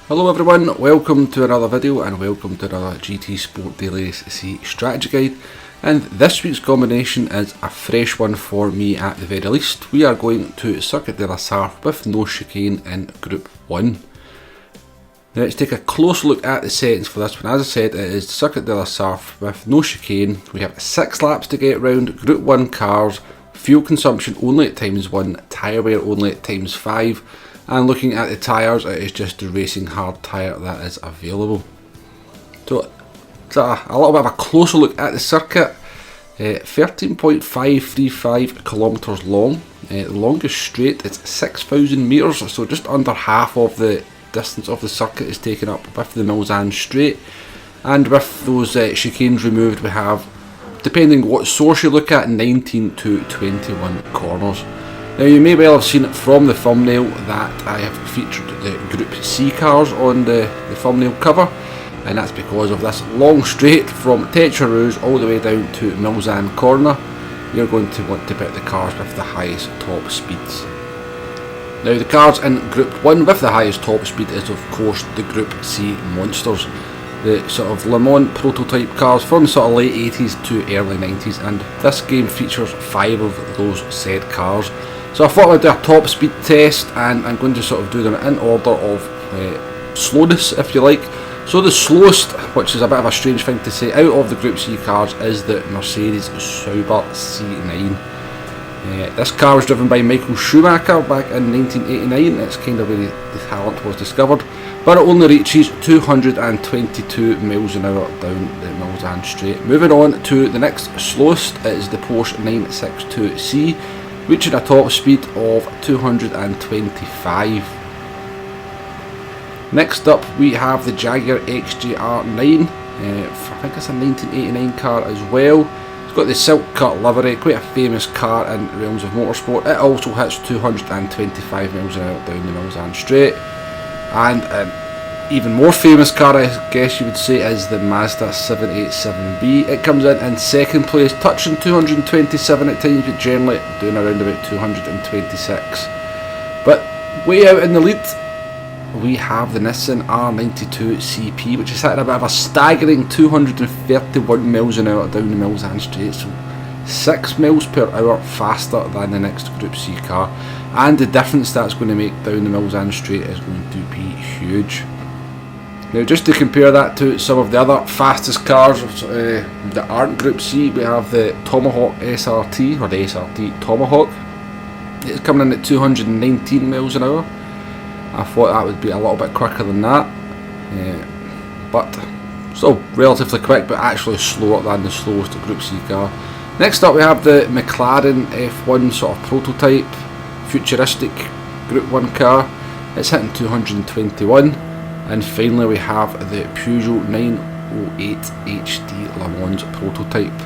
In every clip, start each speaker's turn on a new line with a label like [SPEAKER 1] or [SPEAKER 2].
[SPEAKER 1] Hello everyone, welcome to another video and welcome to another GT Sport Daily Race C strategy guide. And this week's combination is a fresh one for me at the very least. We are going to Circuit de la Sarthe with no chicane in Group 1. Now let's take a close look at the settings for this one. As I said, it is Circuit de la Sarthe with no chicane. We have 6 laps to get round, Group 1 cars, fuel consumption only at ×1, tyre wear only at ×5. And looking at the tyres, it is just the racing hard tyre that is available. So it's a little bit of a closer look at the circuit. 13.535 kilometres long. The longest straight is 6,000 metres, so just under half of the distance of the circuit is taken up with the mulsanne straight. And with those chicanes removed, we have, depending what source you look at, 19 to 21 corners. Now you may well have seen it from the thumbnail that I have featured the Group C cars on the thumbnail cover, and that's because of this long straight from Tetra Rouge all the way down to Mulsanne Corner. You're going to want to pick the cars with the highest top speeds. Now the cars in Group 1 with the highest top speed is of course the Group C monsters, the sort of Le Mans prototype cars from the sort of late 80s to early 90s, and this game features 5 of those said cars. So I thought I'd do a top speed test, and I'm going to sort of do them in order of slowness, if you like. So the slowest, which is a bit of a strange thing to say, out of the Group C cars is the Mercedes Sauber C9. This car was driven by Michael Schumacher back in 1989, it's kind of where the talent was discovered, but it only reaches 222 miles an hour down the Mulsanne straight. Moving on to the next slowest, it is the Porsche 962C, reaching a top speed of 225. Next up we have the Jaguar XJR9, I think it's a 1989 car as well. It's got the silk cut livery, quite a famous car in realms of motorsport. It also hits 225 miles an hour down the Mulsanne straight. And an even more famous car, I guess you would say, is the Mazda 787B. It comes in second place, touching 227 at times, but generally doing around about 226. But way out in the lead, we have the Nissan R92 CP, which is hitting a bit of a staggering 231 miles an hour down the Mulsanne straight, so 6 miles per hour faster than the next Group C car. And the difference that's going to make down the Mulsanne straight is going to be huge. Now just to compare that to some of the other fastest cars that aren't Group C, we have the Tomahawk SRT, or the SRT Tomahawk. It's coming in at 219 miles an hour. I thought that would be a little bit quicker than that, but still relatively quick, but actually slower than the slowest Group C car. Next up we have the McLaren F1 sort of prototype, futuristic Group 1 car. It's hitting 221. And finally we have the Peugeot 908 HD Le Mans prototype.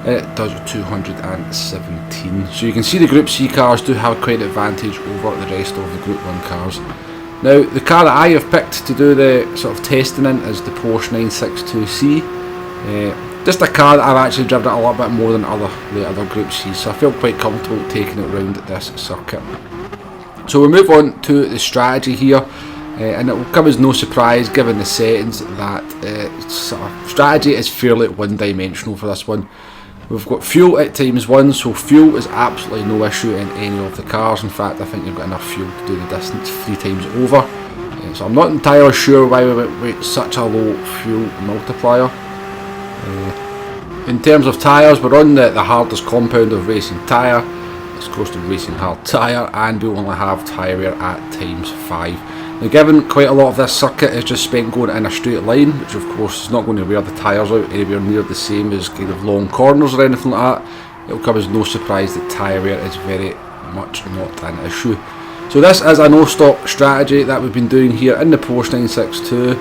[SPEAKER 1] It does 217. So you can see the Group C cars do have quite an advantage over the rest of the Group 1 cars. Now the car that I have picked to do the sort of testing in is the Porsche 962C. Just a car that I've actually driven it a lot bit more than the other Group C, so I feel quite comfortable taking it round this circuit. So we move on to the strategy here. And it will come as no surprise given the settings that sort of strategy is fairly one-dimensional for this one. We've got fuel at ×1, so fuel is absolutely no issue in any of the cars. In fact, I think you've got enough fuel to do the distance 3 times over. So I'm not entirely sure why we went with such a low fuel multiplier. In terms of tyres, we're on the hardest compound of racing tyre. It's close to racing hard tyre, and we only have tyre wear at ×5. Now given quite a lot of this circuit is just spent going in a straight line, which of course is not going to wear the tyres out anywhere near the same as kind of long corners or anything like that, it will come as no surprise that tyre wear is very much not an issue. So this is a no-stop strategy that we've been doing here in the Porsche 962.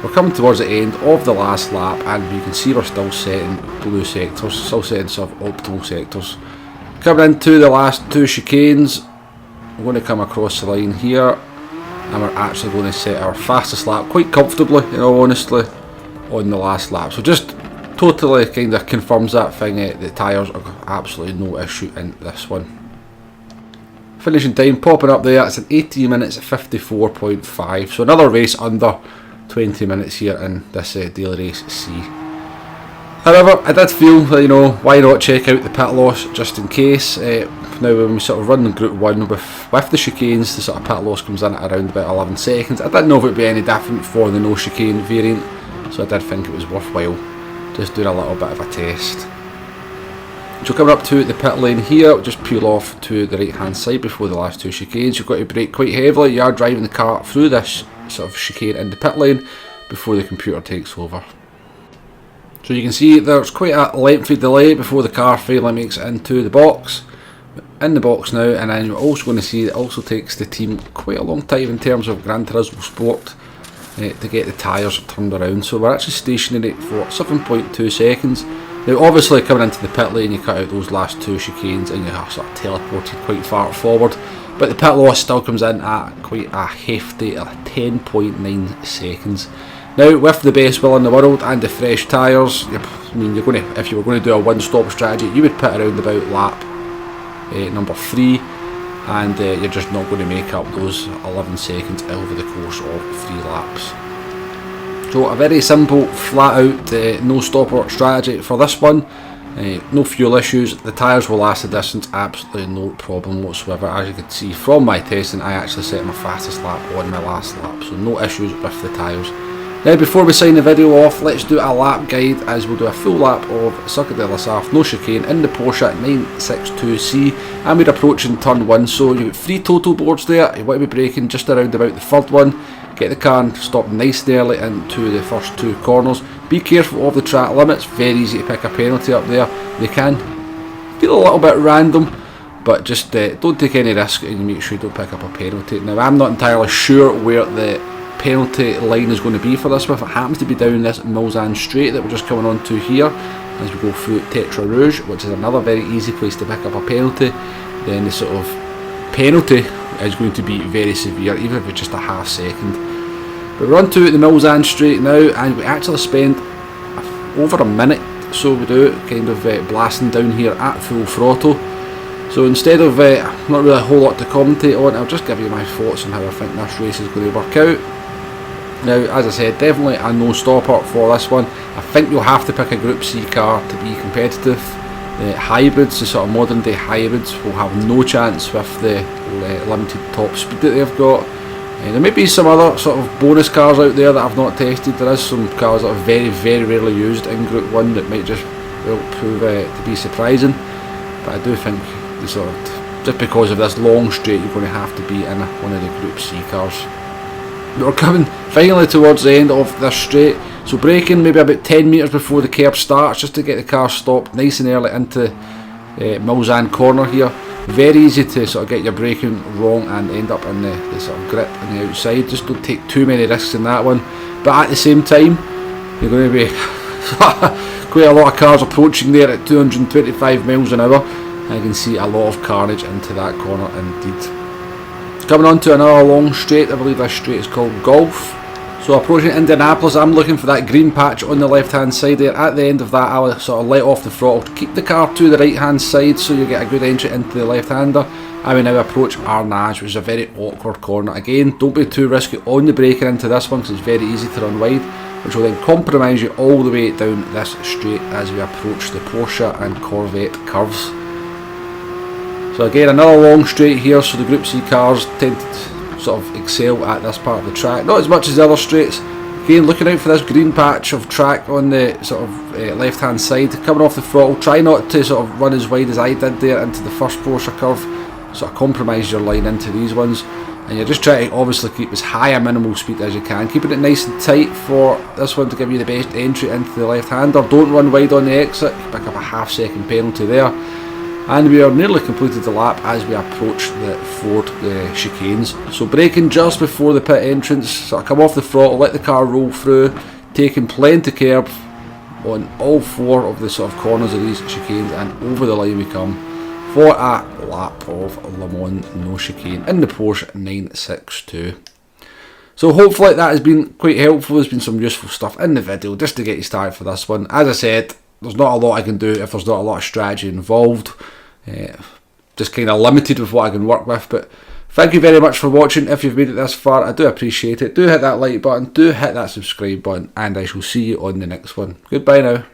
[SPEAKER 1] We're coming towards the end of the last lap, and you can see we're still setting blue sectors, still setting sort of optimal sectors. Coming into the last 2 chicanes, we're going to come across the line here, and we're actually going to set our fastest lap quite comfortably, in all honesty, on the last lap. So just totally kind of confirms that thing, the tyres are absolutely no issue in this one. Finishing time popping up there, it's an 18 minutes 54.5, so another race under 20 minutes here in this daily race C. However, I did feel that, you know, why not check out the pit loss just in case. Now when we sort of run in Group 1 with the chicanes, the sort of pit loss comes in at around about 11 seconds. I didn't know if it would be any different for the no chicane variant, so I did think it was worthwhile just doing a little bit of a test. So coming up to the pit lane here, just peel off to the right hand side before the last two chicanes. You've got to brake quite heavily. You are driving the car through this sort of chicane in the pit lane before the computer takes over. So you can see there's quite a lengthy delay before the car finally makes it into the box. In the box now, and then you're also going to see it also takes the team quite a long time in terms of Gran Turismo Sport to get the tyres turned around. So we're actually stationary for 7.2 seconds. Now obviously coming into the pit lane you cut out those last two chicanes and you're sort of teleported quite far forward, but the pit loss still comes in at quite a hefty 10.9 seconds. Now with the best will in the world and the fresh tyres, I mean, you're going to, if you were going to do a one-stop strategy, you would pit around about lap number 3, and you're just not going to make up those 11 seconds over the course of 3 laps. So a very simple, flat out, no stopper strategy for this one. No fuel issues, the tyres will last the distance, absolutely no problem whatsoever. As you can see from my testing, I actually set my fastest lap on my last lap, so no issues with the tyres. Now before we sign the video off, let's do a lap guide as we'll do a full lap of Sarthe de la Sarthe no chicane in the Porsche 962C, and we're approaching turn 1, so you've got 3 total boards there. You want to be braking just around about the 3rd one, get the car and stop nice and early into the first 2 corners. Be careful of the track limits, very easy to pick a penalty up there. They can feel a little bit random, but just don't take any risk and make sure you don't pick up a penalty. Now I'm not entirely sure where the penalty line is going to be for this, if it happens to be down this Mulsanne straight that we're just coming on to here as we go through Tetra Rouge, which is another very easy place to pick up a penalty, then the sort of penalty is going to be very severe, even if it's just a half second. But we're on to the Mulsanne straight now, and we actually spend over a minute, so we do, kind of blasting down here at full throttle. So instead of not really a whole lot to commentate on, I'll just give you my thoughts on how I think this race is going to work out. Now, as I said, definitely a no-stopper for this one. I think you'll have to pick a Group C car to be competitive. The hybrids, the sort of modern day hybrids, will have no chance with the limited top speed that they've got. There may be some other sort of bonus cars out there that I've not tested. There is some cars that are very, very rarely used in Group 1 that might just prove to be surprising. But I do think the sort of, just because of this long straight, you're going to have to be in one of the Group C cars. We're coming finally towards the end of this straight, so braking maybe about 10 metres before the curb starts just to get the car stopped nice and early into Mulsanne corner here. Very easy to sort of get your braking wrong and end up in the sort of grip on the outside. Just don't take too many risks in that one, but at the same time you're going to be quite a lot of cars approaching there at 225 miles an hour. I can see a lot of carnage into that corner indeed. Coming on to another long straight, I believe this straight is called Golf. So approaching Indianapolis, I'm looking for that green patch on the left hand side there. At the end of that, I'll sort of let off the throttle to keep the car to the right hand side so you get a good entry into the left hander. I will now approach Arnage, which is a very awkward corner. Again, don't be too risky on the braking into this one because it's very easy to run wide, which will then compromise you all the way down this straight as we approach the Porsche and Corvette curves. So again, another long straight here, so the Group C cars tend to sort of excel at this part of the track. Not as much as the other straights. Again, looking out for this green patch of track on the sort of left hand side. Coming off the throttle, try not to sort of run as wide as I did there into the first Porsche curve. Sort of compromise your line into these ones. And you're just trying to obviously keep as high a minimal speed as you can. Keeping it nice and tight for this one to give you the best entry into the left hander. Don't run wide on the exit. Pick up a half second penalty there. And we are nearly completed the lap as we approach the Ford chicanes. So braking just before the pit entrance, sort of come off the throttle, let the car roll through, taking plenty curb on all 4 of the sort of corners of these chicanes, and over the line we come for a lap of Le Mans no chicane in the Porsche 962. So hopefully that has been quite helpful. There's been some useful stuff in the video just to get you started for this one. As I said, there's not a lot I can do if there's not a lot of strategy involved. just kind of limited with what I can work with. But thank you very much for watching. If you've made it this far, I do appreciate it. Do hit that like button, do hit that subscribe button, and I shall see you on the next one. Goodbye now.